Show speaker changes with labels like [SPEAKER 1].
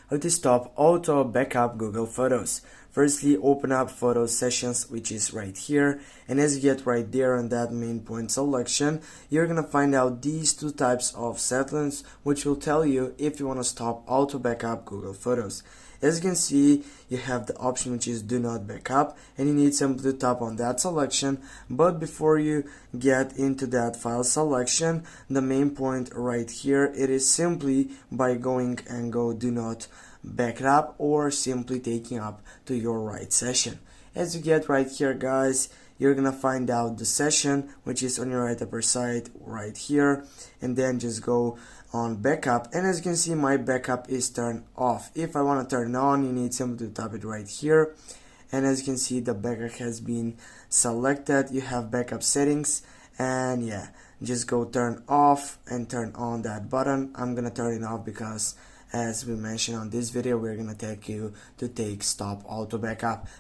[SPEAKER 1] how to stop auto backup Google Photos. Firstly, open up Photos Sessions, which is right here, and as you get right there on that main point selection, you're gonna find out these two types of settings, which will tell you if you want to stop auto backup Google Photos. As you can see, you have the option which is do not backup, and you need simply to tap on that selection. But before you get into that file selection, the main point right here, it is simply by going and go do not backup or simply taking up to your right session. As you get right here, guys, you're gonna find out the session which is on your right upper side right here, and then just go on backup, and as you can see, my backup is turned off. If I want to turn it on, you need simply to tap it right here, and as you can see, the backup has been selected. You have backup settings, and yeah, just go turn off and turn on that button. I'm gonna turn it off because as we mentioned on this video, we're gonna take you to stop auto backup.